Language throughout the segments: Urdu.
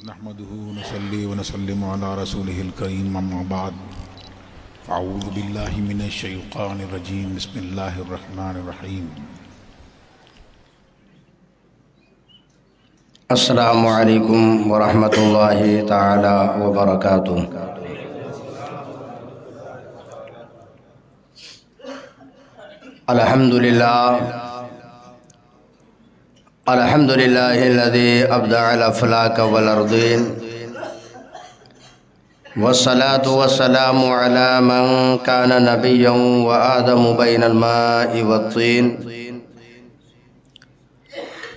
نحمده ونصلي ونسلم على رسوله الكريم أما بعد أعوذ بالله من الشيطان الرجيم بسم الله الرحمن الرحيم السلام علیکم ورحمۃ اللہ تعالی وبرکاتہ۔ الحمد للہ الذی ابدع الافلاک والارضین والصلاة والسلام علی من کان نبیا وآدم بین الماء والطین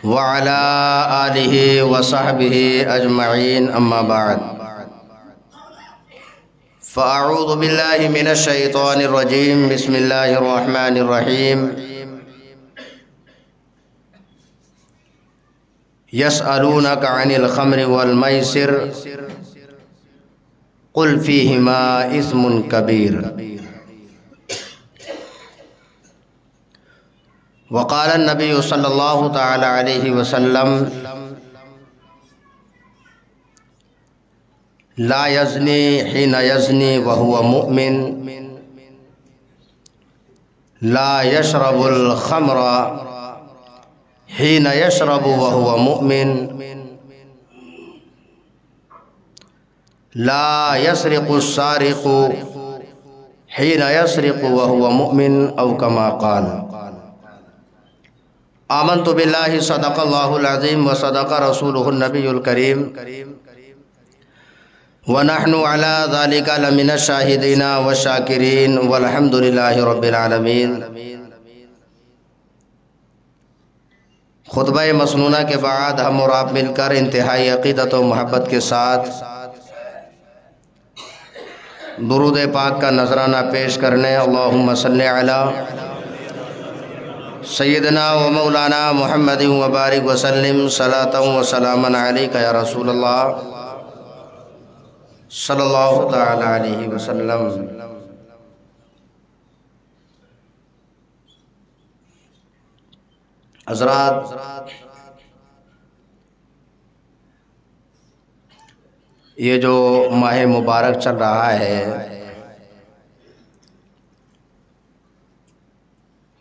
وعلى آلہ وصحبہ اجمعین اما بعد فاعوذ باللہ من الشیطان الرجیم بسم اللہ الرحمن الرحیم یسألونک عن الخمر والمیسر قل فیہما اثم کبیر وقال النبی صلی اللہ تعالی علیہ وسلم لا یزنی حین یزنی وهو مؤمن لا یشرب الخمر حین یشرب وهو مؤمن لا یسرق السارق حین یسرق وهو مؤمن او کما قال۔ آمنت باللہ صدق اللہ العظیم وصدق رسولہ النبی الکریم ونحن علی ذالک لمن الشاہدین والشاکرین والحمد للہ رب العالمین۔ خطبہ مسنونہ کے بعد ہم اور آپ مل کر انتہائی عقیدت و محبت کے ساتھ درود پاک کا نذرانہ پیش کرنے اللہم صلی علی سیدنا و مولانا محمد وبارک وسلم صلاۃ و سلاما علیک یا رسول اللہ صلی اللہ تعالی علیہ وسلم۔ حضرات، یہ جو ماہ مبارک چل رہا ہے،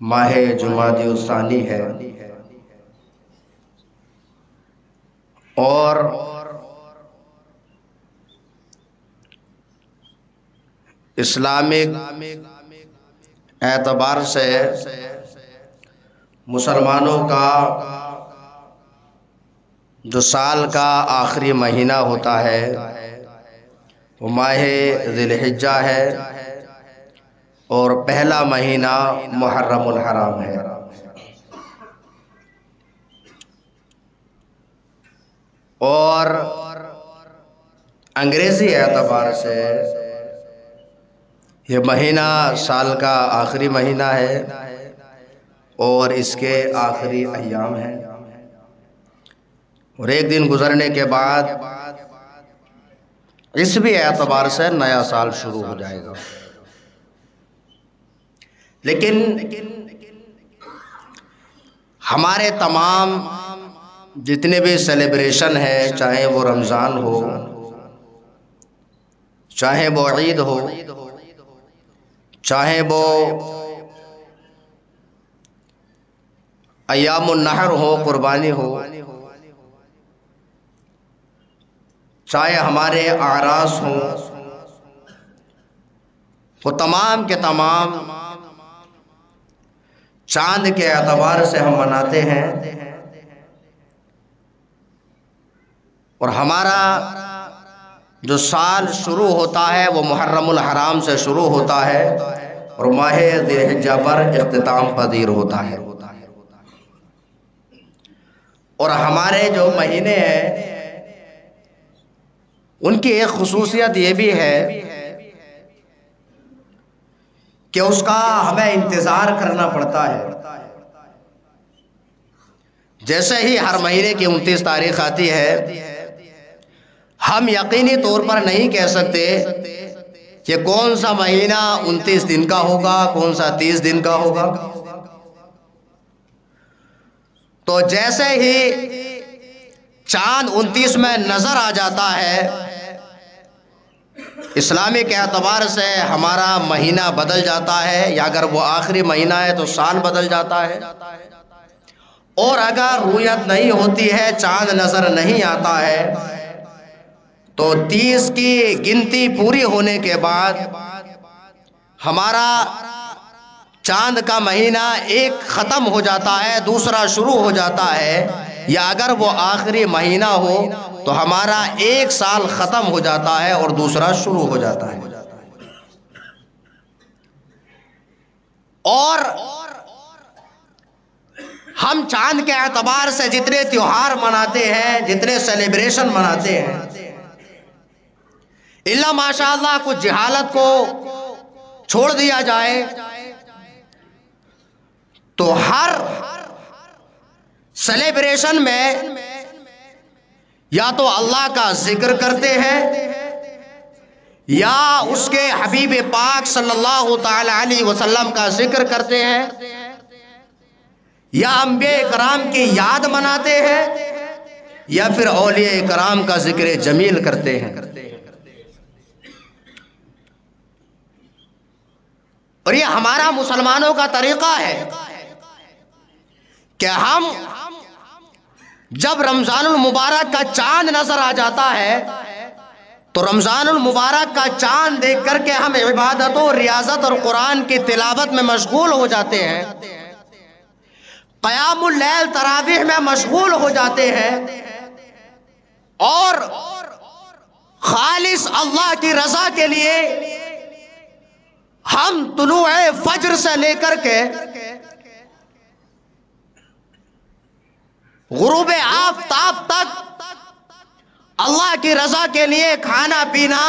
ماہ جمادی الثانی ہے، اور اسلامک اعتبار سے مسلمانوں کا جو سال کا آخری مہینہ ہوتا ہے وہ ماہ ذی الحجہ ہے، اور پہلا مہینہ محرم الحرام ہے۔ اور انگریزی اعتبار سے یہ مہینہ سال کا آخری مہینہ ہے اور اس کے آخری ایام ہیں، اور ایک دن گزرنے کے بعد اس بھی اعتبار سے نیا سال شروع ہو جائے گا۔ لیکن ہمارے تمام جتنے بھی سیلیبریشن ہیں، چاہے وہ رمضان ہو، چاہے وہ عید ہو، چاہے وہ ایام النحر ہو، قربانی ہو، چاہے ہمارے اعراس ہوں، وہ تمام کے تمام چاند کے اعتبار سے ہم مناتے ہیں، اور ہمارا جو سال شروع ہوتا ہے وہ محرم الحرام سے شروع ہوتا ہے اور ماہ ذی الحجہ پر اختتام پذیر ہوتا ہے۔ اور ہمارے جو مہینے ہیں ان کی ایک خصوصیت یہ بھی ہے کہ اس کا ہمیں انتظار کرنا پڑتا ہے۔ جیسے ہی ہر مہینے کی 29 تاریخ آتی ہے، ہم یقینی طور پر نہیں کہہ سکتے کہ کون سا مہینہ 29 دن کا ہوگا، کون سا 30 دن کا ہوگا۔ تو جیسے ہی چاند 29 میں نظر آ جاتا ہے، اسلامی کے اعتبار سے ہمارا مہینہ بدل جاتا ہے، یا اگر وہ آخری مہینہ ہے تو سال بدل جاتا ہے۔ اور اگر رؤیت نہیں ہوتی ہے، چاند نظر نہیں آتا ہے، تو 30 کی گنتی پوری ہونے کے بعد ہمارا چاند کا مہینہ ایک ختم ہو جاتا ہے، دوسرا شروع ہو جاتا ہے، یا اگر وہ آخری مہینہ ہو تو ہمارا ایک سال ختم ہو جاتا ہے اور دوسرا شروع ہو جاتا ہے۔ اور ہم چاند کے اعتبار سے جتنے تیوہار مناتے ہیں، جتنے سیلیبریشن مناتے ہیں، اللہ ماشاء اللہ کچھ جہالت کو چھوڑ دیا جائے تو ہر سیلیبریشن میں یا تو اللہ کا ذکر کرتے ہیں، یا اس کے حبیب پاک صلی اللہ تعالی علیہ وسلم کا ذکر کرتے ہیں، یا انبیاء کرام کی یاد مناتے ہیں، یا پھر اولیاء کرام کا ذکر جمیل کرتے ہیں۔ اور یہ ہمارا مسلمانوں کا طریقہ ہے کہ ہم جب رمضان المبارک کا چاند نظر آ جاتا ہے تو رمضان المبارک کا چاند دیکھ کر کے ہم عبادت و ریاضت اور قرآن کی تلاوت میں مشغول ہو جاتے ہیں، قیام اللیل تراویح میں مشغول ہو جاتے ہیں، اور خالص اللہ کی رضا کے لیے ہم طلوع فجر سے لے کر کے غروب آفتاب تک اللہ کی رضا کے لیے کھانا پینا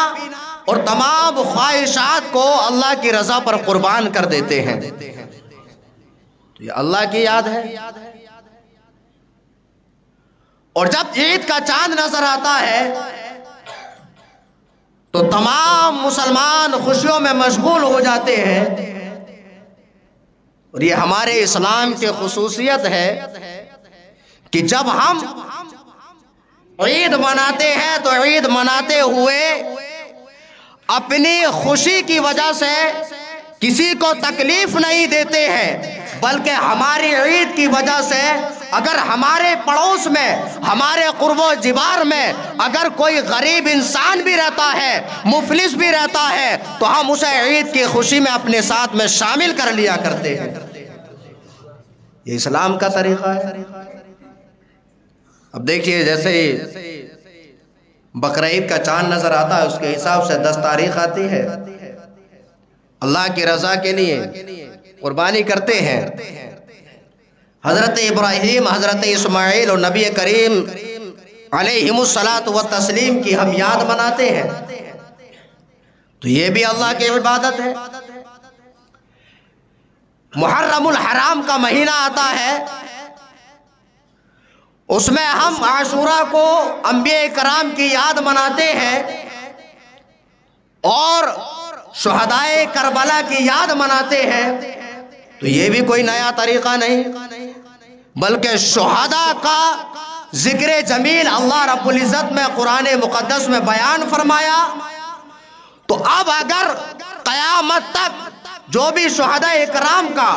اور تمام خواہشات کو اللہ کی رضا پر قربان کر دیتے ہیں۔ تو یہ اللہ کی یاد ہے۔ اور جب عید کا چاند نظر آتا ہے تو تمام مسلمان خوشیوں میں مشغول ہو جاتے ہیں، اور یہ ہمارے اسلام کی خصوصیت ہے کہ جب ہم عید مناتے ہیں تو عید مناتے ہوئے اپنی خوشی کی وجہ سے کسی کو تکلیف نہیں دیتے ہیں، بلکہ ہماری عید کی وجہ سے اگر ہمارے پڑوس میں، ہمارے قرب و جوار میں اگر کوئی غریب انسان بھی رہتا ہے، مفلس بھی رہتا ہے، تو ہم اسے عید کی خوشی میں اپنے ساتھ میں شامل کر لیا کرتے ہیں۔ یہ اسلام کا طریقہ ہے۔ اب دیکھیے، جیسے ہی بقرعید کا چاند نظر آتا ہے، اس کے حساب سے 10 تاریخ آتی ہے، اللہ کی رضا کے لیے قربانی کرتے ہیں۔ حضرت ابراہیم، حضرت اسماعیل اور نبی کریم علیہم الصلاۃ والتسلیم کی ہم یاد مناتے ہیں، تو یہ بھی اللہ کی عبادت ہے۔ محرم الحرام کا مہینہ آتا ہے، اس میں ہم عاشوراء کو انبیاء کرام کی یاد مناتے ہیں اور شہدائے کربلا کی یاد مناتے ہیں، تو یہ بھی کوئی نیا طریقہ نہیں، بلکہ شہداء کا ذکر جمیل اللہ رب العزت میں قرآن مقدس میں بیان فرمایا۔ تو اب اگر قیامت تک جو بھی شہداء اکرام کا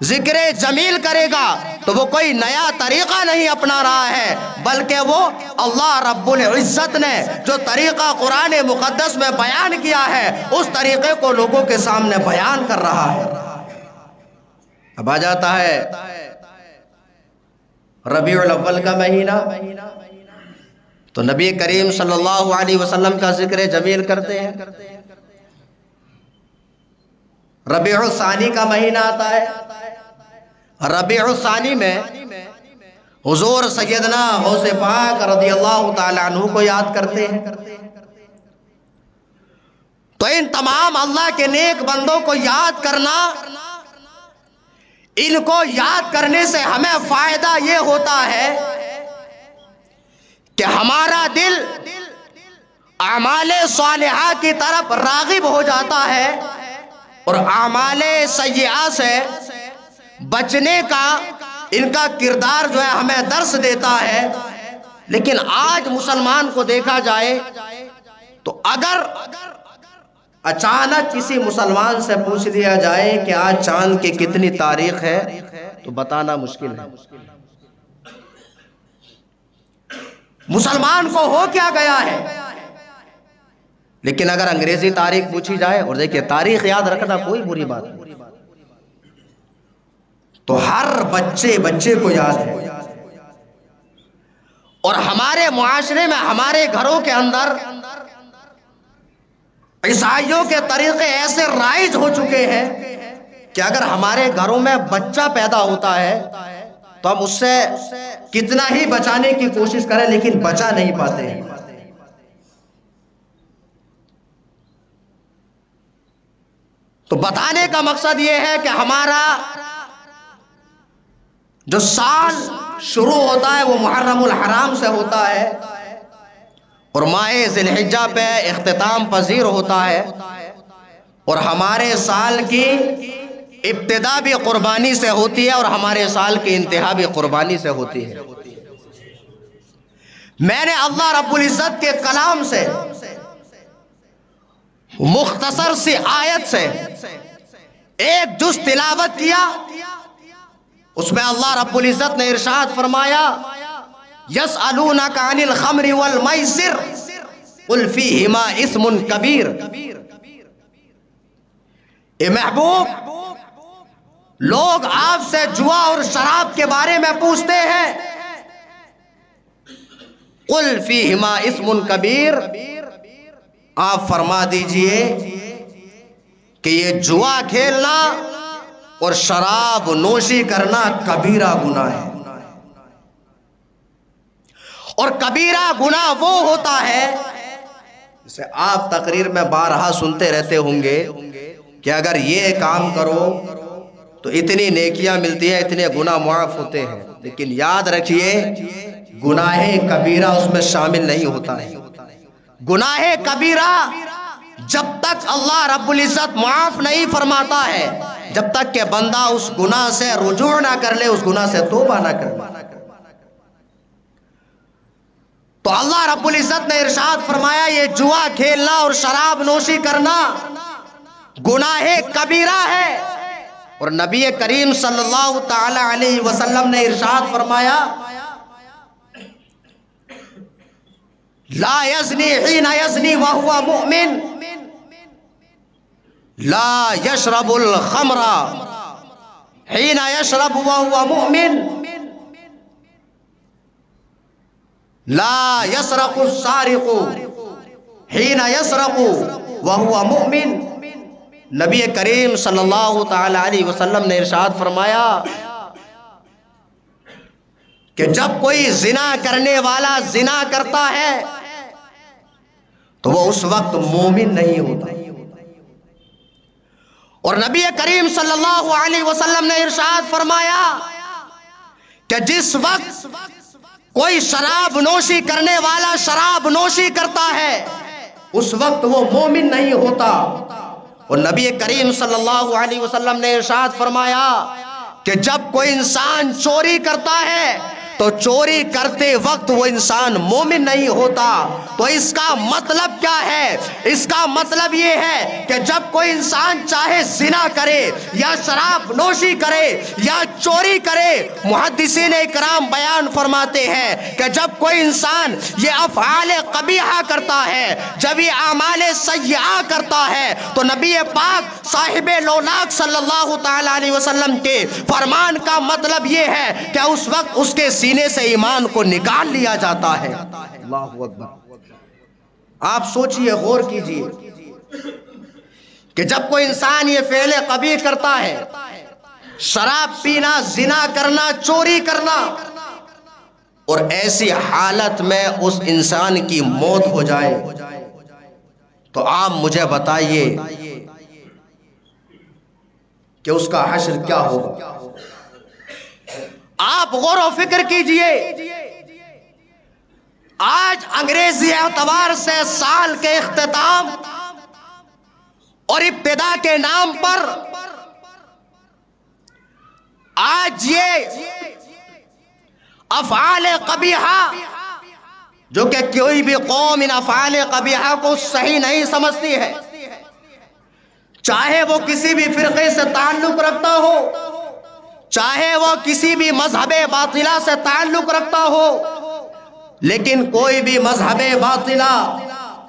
ذکر جمیل کرے گا تو وہ کوئی نیا طریقہ نہیں اپنا رہا ہے، بلکہ وہ اللہ رب العزت نے جو طریقہ قرآن مقدس میں بیان کیا ہے اس طریقے کو لوگوں کے سامنے بیان کر رہا ہے۔ اب آ جاتا ہے ربیع الاول کا مہینہ، تو نبی کریم صلی اللہ علیہ وسلم کا ذکر جمیل کرتے ہیں۔ ربیع الثانی کا مہینہ آتا ہے، ربیع الثانی میں حضور سیدنا غوث پاک رضی اللہ تعالی عنہ کو یاد کرتے ہیں۔ تو ان تمام اللہ کے نیک بندوں کو یاد کرنا، ان کو یاد کرنے سے ہمیں فائدہ یہ ہوتا ہے کہ ہمارا دل اعمال صالحہ کی طرف راغب ہو جاتا ہے اور اعمال سیئہ سے بچنے کا ان کا کردار جو ہے ہمیں درس دیتا ہے لیکن آج مسلمان کو دیکھا جائے تو اگر اچانک کسی مسلمان سے پوچھ لیا جائے کہ آج چاند کی کتنی تاریخ ہے تو بتانا مشکل ہے. مسلمان کو ہو کیا گیا ہے. لیکن اگر انگریزی تاریخ پوچھی جائے، اور دیکھیے تاریخ یاد رکھنا کوئی بری بات نہیں، تو ہر بچے کو یاد ہے. اور ہمارے معاشرے میں، ہمارے گھروں کے اندر عیسائیوں کے طریقے ایسے رائج ہو چکے ہیں کہ اگر ہمارے گھروں میں بچہ پیدا ہوتا ہے تو ہم اس سے کتنا ہی بچانے کی کوشش کریں لیکن بچا نہیں پاتے ہیں. تو بتانے کا مقصد یہ ہے کہ ہمارا جو سال شروع ہوتا ہے وہ محرم الحرام سے ہوتا ہے اور ماہ ذی الحجہ پہ اختتام پذیر ہوتا ہے، اور ہمارے سال کی ابتدا بھی قربانی سے ہوتی ہے اور ہمارے سال کی انتہا بھی قربانی سے ہوتی ہے. میں نے اللہ رب العزت کے کلام سے مختصر سی آیت سے ایک جز تلاوت کیا. اس میں اللہ رب العزت نے ارشاد فرمایا يَسْأَلُونَكَ عَنِ الْخَمْرِ وَالْمَيْسِرِ قُلْ فِيهِمَا اِثْمٌ كَبِيرٌ. اے محبوب، لوگ آپ سے جوا اور شراب کے بارے میں پوچھتے ہیں، قُلْ فِيهِمَا اِثْمٌ كَبِيرٌ، آپ فرما دیجئے کہ یہ جوا کھیلنا اور شراب نوشی کرنا کبیرہ گناہ ہے. اور کبیرہ گناہ وہ ہوتا ہے جسے آپ تقریر میں بارہا سنتے رہتے ہوں گے کہ اگر یہ کام کرو تو اتنی نیکیاں ملتی ہیں، اتنے گناہ معاف ہوتے ہیں. لیکن یاد رکھیے گناہ کبیرہ اس میں شامل نہیں ہوتا ہے. گناہ کبیرہ جب تک اللہ رب العزت معاف نہیں فرماتا ہے، جب تک کہ بندہ اس گناہ سے رجوع نہ کر لے، اس گناہ سے توبہ نہ کر لے. تو اللہ رب العزت نے ارشاد فرمایا یہ جوا کھیلنا اور شراب نوشی کرنا گناہ کبیرہ ہے. اور نبی کریم صلی اللہ تعالی علیہ وسلم نے ارشاد فرمایا لا یزنی حین یزنی وہو مؤمن لا یشرب الخمر حین یشرب وہو مؤمن لا یسرق السارق حین یسرق وہو مؤمن. نبی کریم صلی اللہ تعالی علیہ وسلم نے ارشاد فرمایا کہ جب کوئی زنا کرنے والا زنا کرتا ہے تو وہ اس وقت مومن نہیں ہوتا. اور نبی کریم صلی اللہ علیہ وسلم نے ارشاد فرمایا کہ جس وقت کوئی شراب نوشی کرنے والا شراب نوشی کرتا ہے اس وقت وہ مومن نہیں ہوتا. اور نبی کریم صلی اللہ علیہ وسلم نے ارشاد فرمایا کہ جب کوئی انسان چوری کرتا ہے تو چوری کرتے وقت وہ انسان مومن نہیں ہوتا. تو اس کا مطلب کیا ہے؟ اس کا مطلب یہ ہے کہ جب کوئی انسان چاہے زنا کرے یا شراب نوشی کرے یا چوری کرے، محدثین اکرام بیان فرماتے ہیں کہ جب کوئی انسان یہ افعال قبیحہ کرتا ہے، جب یہ اعمال سیئہ کرتا ہے، تو نبی پاک صاحب لولاک صلی اللہ تعالی علیہ وسلم کے فرمان کا مطلب یہ ہے کہ اس وقت اس کے سینے سے ایمان کو نکال لیا جاتا ہے. اللہ اکبر. آپ سوچئے، غور کیجئے کہ جب کوئی انسان یہ فعل قبیح کرتا ہے، شراب پینا، زنا کرنا، چوری کرنا، اور ایسی حالت میں اس انسان کی موت ہو جائے تو آپ مجھے بتائیے کہ اس کا حشر کیا ہوگا. آپ غور و فکر کیجئے، آج انگریزی اعتبار سے سال کے اختتام اور ابتدا کے نام پر آج یہ افعال قبیحہ جو کہ کوئی بھی قوم ان افعال قبیحہ کو صحیح نہیں سمجھتی ہے، چاہے وہ کسی بھی فرقے سے تعلق رکھتا ہو، چاہے وہ کسی بھی مذہب باطلہ سے تعلق رکھتا ہو، لیکن کوئی بھی مذہب باطلہ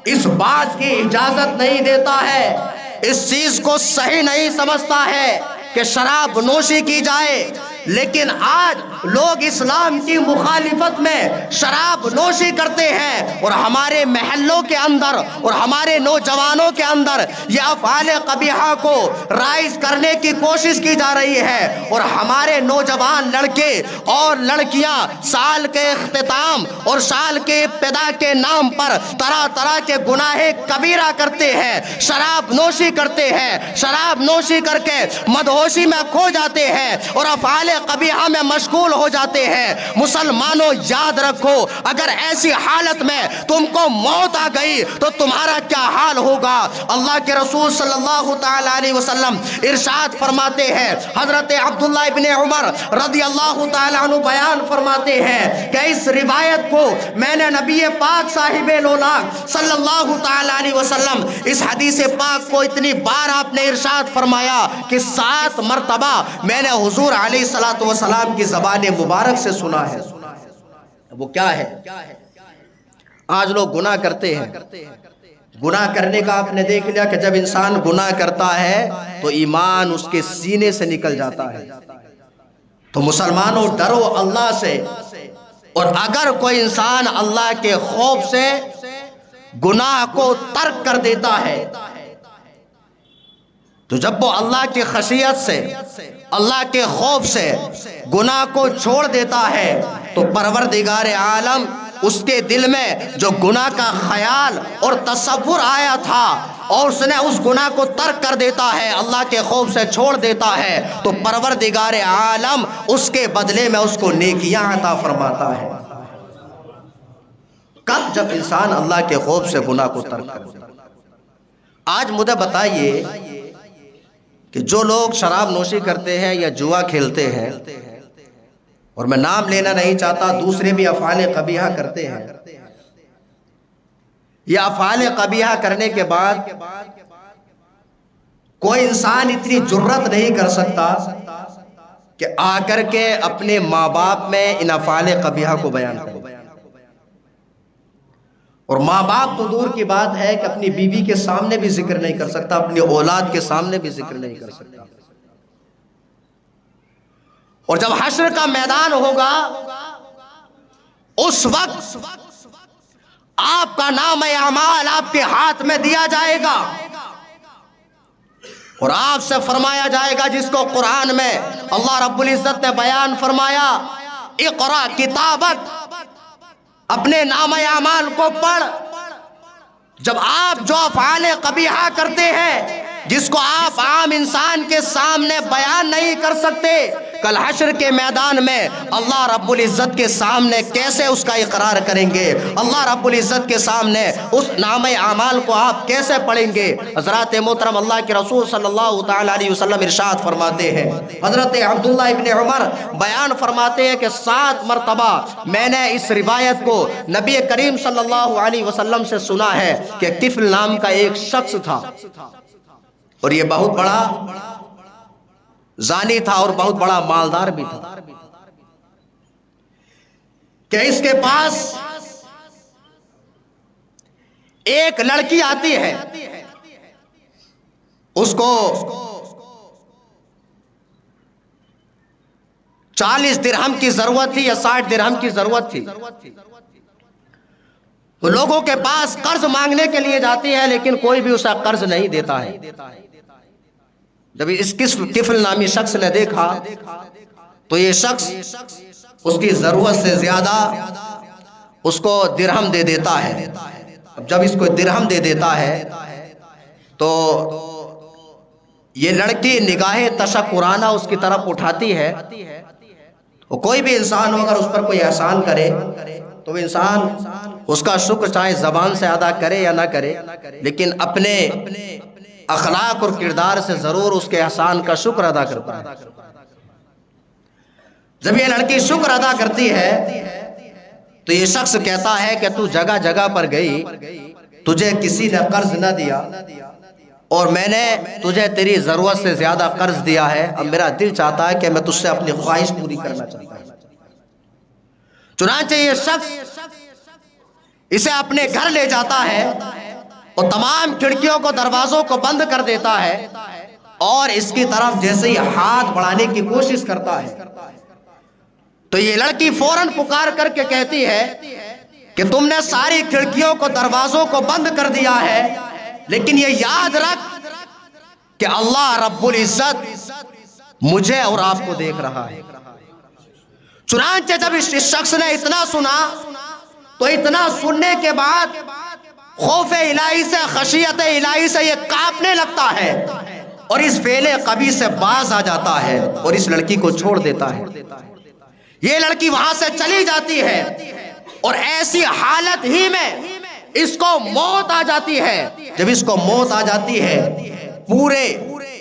اس بات کی اجازت نہیں دیتا ہے، اس چیز کو صحیح نہیں سمجھتا ہے کہ شراب نوشی کی جائے، لیکن آج لوگ اسلام کی مخالفت میں شراب نوشی کرتے ہیں، اور ہمارے محلوں کے اندر اور ہمارے نوجوانوں کے اندر یہ افعال قبیحہ کو رائج کرنے کی کوشش کی جا رہی ہے، اور ہمارے نوجوان لڑکے اور لڑکیاں سال کے اختتام اور سال کے ابتدا کے نام پر طرح طرح کے گناہ کبیرہ کرتے ہیں، شراب نوشی کرتے ہیں، شراب نوشی کر کے مدہوشی میں کھو جاتے ہیں اور افعال قبیحہ میں مشغول ہو جاتے ہیں۔ مسلمانوں یاد رکھو، اگر ایسی حالت میں تم کو موت آ گئی تو تمہارا کیا حال ہوگا؟ اللہ کے رسول صلی اللہ تعالی علیہ وسلم ارشاد فرماتے ہیں، حضرت عبداللہ ابن عمر رضی اللہ تعالی عنہ بیان فرماتے ہیں کہ اس روایت کو میں نے نبی پاک صاحب لولاک صلی اللہ تعالی علیہ وسلم اس حدیث پاک کو اتنی بار آپ نے ارشاد فرمایا کہ 7 مرتبہ میں نے حضور علیہ السلام کی زبان مبارک سے سنا ہے۔ وہ کیا ہے؟ آج لوگ گناہ کرتے ہیں، گناہ کرنے کا آپ نے دیکھ لیا کہ جب انسان گناہ کرتا ہے تو ایمان اس کے سینے سے نکل جاتا ہے۔ تو مسلمانوں ڈرو اللہ سے، اور اگر کوئی انسان اللہ کے خوف سے گناہ کو ترک کر دیتا ہے تو جب وہ اللہ کی خشیت سے، اللہ کے خوف سے گناہ کو چھوڑ دیتا ہے تو پروردگار عالم اس کے دل میں جو گناہ کا خیال اور تصور آیا تھا اور اس نے اس گناہ کو ترک کر دیتا ہے، اللہ کے خوف سے چھوڑ دیتا ہے، تو پروردگار عالم اس کے بدلے میں اس کو نیکیاں عطا فرماتا ہے۔ کب؟ جب انسان اللہ کے خوف سے گناہ کو ترک کر دیتا۔ آج مجھے بتائیے کہ جو لوگ شراب نوشی کرتے ہیں یا جوا کھیلتے ہیں، اور میں نام لینا نہیں چاہتا، دوسرے بھی افعال قبیحہ کرتے ہیں، یہ افعال قبیحہ کرنے کے بعد کوئی انسان اتنی جرت نہیں کر سکتا کہ آ کر کے اپنے ماں باپ میں ان افعال قبیحہ کو بیان کرے، اور ماں باپ تو دور کی بات ہے کہ اپنی بیوی کے سامنے بھی ذکر نہیں کر سکتا، اپنی اولاد کے سامنے بھی ذکر نہیں کر سکتا۔ اور جب حشر کا میدان ہوگا اس وقت آپ کا نام اعمال آپ کے ہاتھ میں دیا جائے گا، اور آپ سے فرمایا جائے گا، جس کو قرآن میں اللہ رب العزت نے بیان فرمایا، اقرا کتابک، اپنے نام اعمال کو پڑھ۔ جب آپ جو افعال قبیحہ کرتے ہیں جس کو آپ عام انسان کے سامنے بیان نہیں کر سکتے، کل حشر کے میدان میں اللہ رب العزت کے سامنے کیسے اس کا اقرار کریں گے؟ اللہ رب العزت کے سامنے اس نام اعمال کو آپ کیسے پڑھیں گے؟ حضرات محترم، اللہ کے رسول صلی اللہ تعالی علیہ وسلم ارشاد فرماتے ہیں، حضرت عبداللہ ابن عمر بیان فرماتے ہیں کہ 7 مرتبہ میں نے اس روایت کو نبی کریم صلی اللہ علیہ وسلم سے سنا ہے کہ طفل نام کا ایک شخص تھا، اور یہ بہت بڑا زانی تھا اور بہت بڑا مالدار بھی تھا، کہ اس کے پاس ایک لڑکی آتی ہے، اس کو 40 درہم کی ضرورت تھی یا 60 درہم کی ضرورت تھی۔ وہ لوگوں کے پاس قرض مانگنے کے لیے جاتی ہے، لیکن کوئی بھی اسے قرض نہیں دیتا ہے۔ جب اس طفل نامی شخص نے دیکھا تو یہ شخص اس کی ضرورت سے زیادہ اس کو درہم دے دیتا ہے۔ جب اس کو درہم دے دیتا ہے تو یہ لڑکی نگاہ تشکرانہ اس کی طرف اٹھاتی ہے۔ کوئی بھی انسان ہو، اگر اس پر کوئی احسان کرے تو وہ انسان اس کا شکر چاہے زبان سے ادا کرے یا نہ کرے، لیکن اپنے اخلاق اور کردار سے ضرور اس کے احسان کا شکر ادا کرتا ہے۔ جب یہ لڑکی شکر ادا کرتی ہے تو یہ شخص کہتا ہے کہ تو جگہ جگہ پر گئی، تجھے کسی نے قرض نہ دیا اور میں نے تجھے تیری ضرورت سے زیادہ قرض دیا ہے، اب میرا دل چاہتا ہے کہ میں تجھ سے اپنی خواہش پوری کرنا چاہتا ہوں۔ چنانچہ یہ شخص اسے اپنے گھر لے جاتا ہے اور تمام کھڑکیوں کو دروازوں کو بند کر دیتا ہے اور اس کی طرف جیسے ہی ہاتھ بڑھانے کی کوشش کرتا ہے تو یہ لڑکی فوراً پکار کر کے کہتی ہے کہ تم نے ساری کھڑکیوں کو دروازوں کو بند کر دیا ہے، لیکن یہ یاد رکھ کہ اللہ رب العزت مجھے اور آپ کو دیکھ رہا ہے۔ چنانچہ جب اس شخص نے اتنا سنا تو اتنا سننے کے بعد خوف الہی سے، خشیت الہی سے یہ کانپنے لگتا ہے اور اس فعل قبیح سے باز آ جاتا ہے اور اس لڑکی کو چھوڑ دیتا ہے۔ یہ لڑکی وہاں سے چلی جاتی ہے اور ایسی حالت ہی میں اس کو موت آ جاتی ہے۔ جب اس کو موت آ جاتی ہے پورے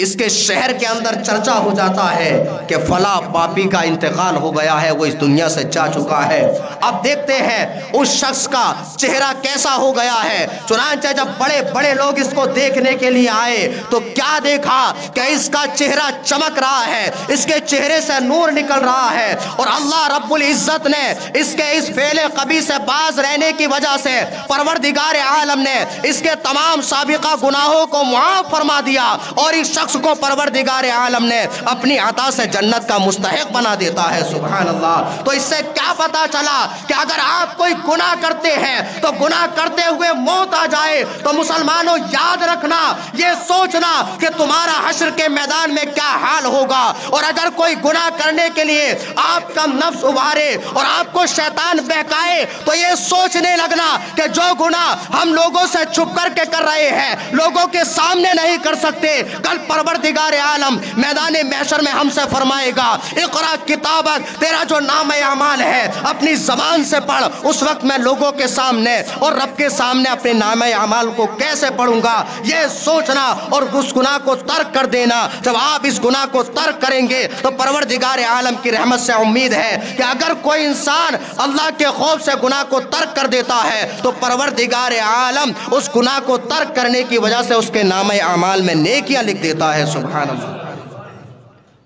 اس کے شہر کے اندر چرچا ہو جاتا ہے کہ فلاں پاپی کا انتقال ہو گیا ہے، وہ اس دنیا سے جا چکا ہے۔ اب دیکھتے ہیں اس شخص کا چہرہ کیسا ہو گیا ہے۔ چنانچہ جب بڑے بڑے لوگ اس کو دیکھنے کے لیے آئے تو کیا دیکھا کہ اس کا چہرہ چمک رہا ہے، اس کے چہرے سے نور نکل رہا ہے، اور اللہ رب العزت نے اس کے اس فعل قبیح سے باز رہنے کی وجہ سے پروردگار عالم نے اس کے تمام سابقہ گناہوں کو معاف فرما دیا اور اس شخص کو پروردگار عالم نے اپنی عطا سے جنت کا مستحق بنا دیتا ہے۔ سبحان اللہ۔ تو اس سے کیا پتا چلا کہ اگر آپ کوئی گناہ کرتے ہیں تو گناہ کرتے ہوئے موت آ جائے تو مسلمانوں یاد رکھنا، یہ سوچنا کہ تمہارا حشر کے میدان میں کیا حال ہوگا۔ اور اگر کوئی گناہ کرنے کے لیے آپ کا نفس ابھارے اور آپ کو شیطان بہکائے تو یہ سوچنے لگنا کہ جو گناہ ہم لوگوں سے چھپ کر کے کر رہے ہیں، لوگوں کے سامنے نہیں کر سکتے، کل پروردگار عالم میدان محشر میں ہم سے فرمائے گا اقرا کتابک، تیرا جو نام اعمال ہے اپنی زبان سے پڑھ۔ اس وقت میں لوگوں کے سامنے اور رب کے سامنے اپنے نام اعمال کو کیسے پڑھوں گا، یہ سوچنا اور اس گناہ کو ترک کر دینا۔ جب آپ اس گناہ کو ترک کریں گے تو پروردگار عالم کی رحمت سے امید ہے کہ اگر کوئی انسان اللہ کے خوف سے گناہ کو ترک کر دیتا ہے تو پروردگار عالم اس گناہ کو ترک کرنے کی وجہ سے اس کے نام اعمال میں نیکیاں لکھ دیتا ہے۔ سبحان اللہ۔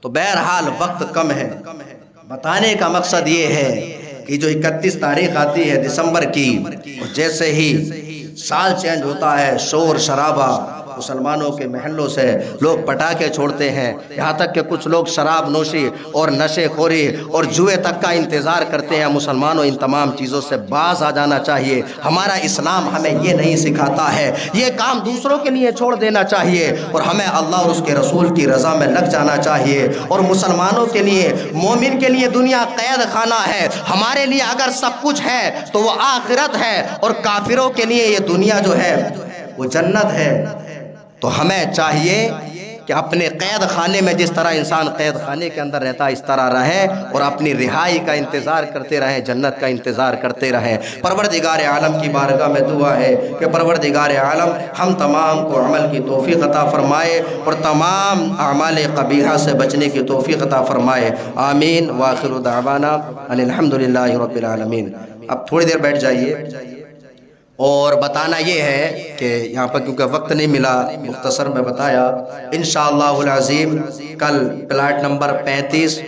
تو بہرحال وقت کم ہے، بتانے کا مقصد یہ ہے کہ جو 31 تاریخ آتی ہے دسمبر کی، جیسے ہی سال چینج ہوتا ہے شور شرابہ مسلمانوں کے محلوں سے لوگ پٹاخے چھوڑتے ہیں، یہاں تک کہ کچھ لوگ شراب نوشی اور نشے خوری اور جوئے تک کا انتظار کرتے ہیں۔ مسلمانوں ان تمام چیزوں سے باز آ جانا چاہیے۔ ہمارا اسلام ہمیں یہ نہیں سکھاتا ہے، یہ کام دوسروں کے لیے چھوڑ دینا چاہیے اور ہمیں اللہ اور اس کے رسول کی رضا میں لگ جانا چاہیے۔ اور مسلمانوں کے لیے، مومن کے لیے دنیا قید خانہ ہے، ہمارے لیے اگر سب کچھ ہے تو وہ آخرت ہے، اور کافروں کے لیے یہ دنیا جو ہے وہ جنت ہے۔ تو ہمیں چاہیے کہ اپنے قید خانے میں جس طرح انسان قید خانے کے اندر رہتا ہے اس طرح رہے اور اپنی رہائی کا انتظار کرتے رہیں، جنت کا انتظار کرتے رہیں۔ پروردگار عالم کی بارگاہ میں دعا ہے کہ پروردگار عالم ہم تمام کو عمل کی توفیق عطا فرمائے اور تمام اعمال قبیحہ سے بچنے کی توفیق عطا فرمائے۔ آمین۔ وآخر دعوانا ان الحمدللہ رب العالمین۔ اب تھوڑی دیر بیٹھ جائیے اور بتانا یہ ہے کہ یہاں پر کیونکہ وقت نہیں ملا مختصر میں بتایا، انشاءاللہ العظیم کل پلاٹ نمبر 35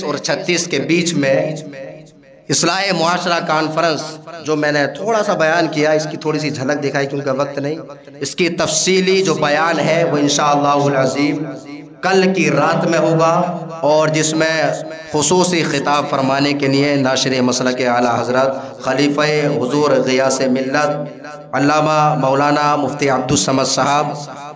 اور 36 کے بیچ میں اصلاح معاشرہ کانفرنس جو میں نے تھوڑا سا بیان کیا، اس کی تھوڑی سی جھلک دکھائی کیونکہ وقت نہیں، اس کی تفصیلی جو بیان ہے وہ انشاءاللہ العظیم کل کی رات میں ہوگا، اور جس میں خصوصی خطاب فرمانے کے لیے ناشر مسلک اعلیٰ حضرت خلیفہ حضور غیاث ملت علامہ مولانا مفتی عبدالصمد صاحب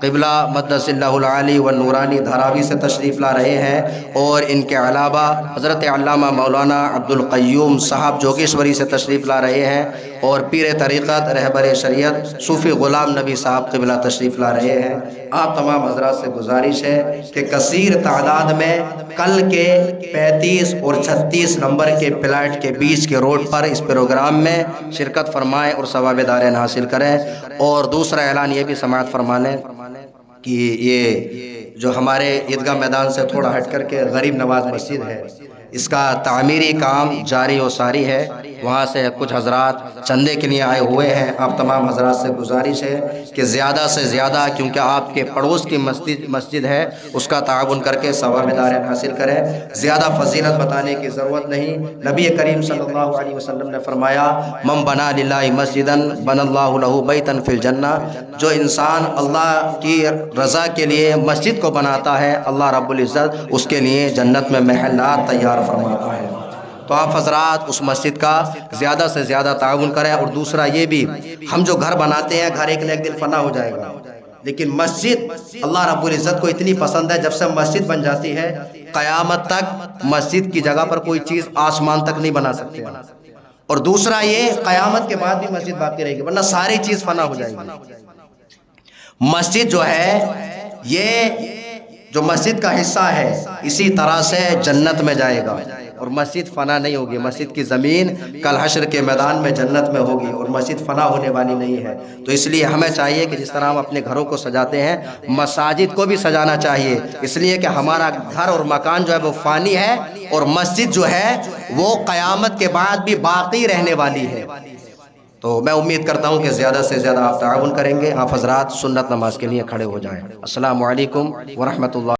قبلہ مقدس اللہ العالی والنورانی دھاراوی سے تشریف لا رہے ہیں، اور ان کے علاوہ حضرت علامہ مولانا عبدالقیوم صاحب جوگیشوری سے تشریف لا رہے ہیں، اور پیر طریقت رہبر شریعت صوفی غلام نبی صاحب قبلہ تشریف لا رہے ہیں۔ آپ تمام حضرات سے گزارش ہے کہ کثیر تعداد میں کل کے 35 اور 36 نمبر کے پلاٹ کے بیچ کے روڈ پر اس پروگرام میں شرکت فرمائیں اور ثواب دارین حاصل کریں۔ اور دوسرا اعلان یہ بھی سماعت فرما لیں کہ یہ جو ہمارے عیدگاہ میدان سے تھوڑا ہٹ کر کے غریب نواز مسجد ہے، اس کا تعمیری کام جاری و ساری ہے۔ وہاں سے کچھ حضرات چندے کے لیے آئے ہوئے ہیں۔ آپ تمام حضرات سے گزارش ہے کہ زیادہ سے زیادہ، کیونکہ آپ کے پڑوس کی مسجد ہے، اس کا تعاون کر کے ثواب دارین حاصل کریں۔ زیادہ فضیلت بتانے کی ضرورت نہیں۔ نبی کریم صلی اللہ علیہ وسلم نے فرمایا من بنا للہ مسجدا بنى اللہ لہ بیتا فی الجنہ، جو انسان اللہ کی رضا کے لیے مسجد کو بناتا ہے، اللہ رب العزت اس کے لیے جنت میں محلات تیار فرماتا ہے۔ تو آپ حضرات اس مسجد کا زیادہ سے زیادہ تعاون کریں۔ اور دوسرا یہ بھی، ہم جو گھر بناتے ہیں، گھر ایک نہ ایک دن فنا ہو جائے گا، لیکن مسجد اللہ رب العزت کو اتنی پسند ہے، جب سے مسجد بن جاتی ہے قیامت تک مسجد کی جگہ پر کوئی چیز آسمان تک نہیں بنا سکتے۔ اور دوسرا یہ، قیامت کے بعد بھی مسجد باقی رہے گی، ورنہ ساری چیز فنا ہو جائے گی۔ مسجد جو ہے، یہ جو مسجد کا حصہ ہے، اسی طرح سے جنت میں جائے گا، اور مسجد فنا نہیں ہوگی۔ مسجد کی زمین کل حشر کے میدان میں جنت میں ہوگی، اور مسجد فنا ہونے والی نہیں ہے۔ تو اس لیے ہمیں چاہیے کہ جس طرح ہم اپنے گھروں کو سجاتے ہیں، مساجد کو بھی سجانا چاہیے، اس لیے کہ ہمارا گھر اور مکان جو ہے وہ فانی ہے، اور مسجد جو ہے وہ قیامت کے بعد بھی باقی رہنے والی ہے۔ تو میں امید کرتا ہوں کہ زیادہ سے زیادہ آپ تعاون کریں گے۔ آپ حضرات سنت نماز کے لیے کھڑے ہو جائیں۔ السلام علیکم ورحمۃ اللہ۔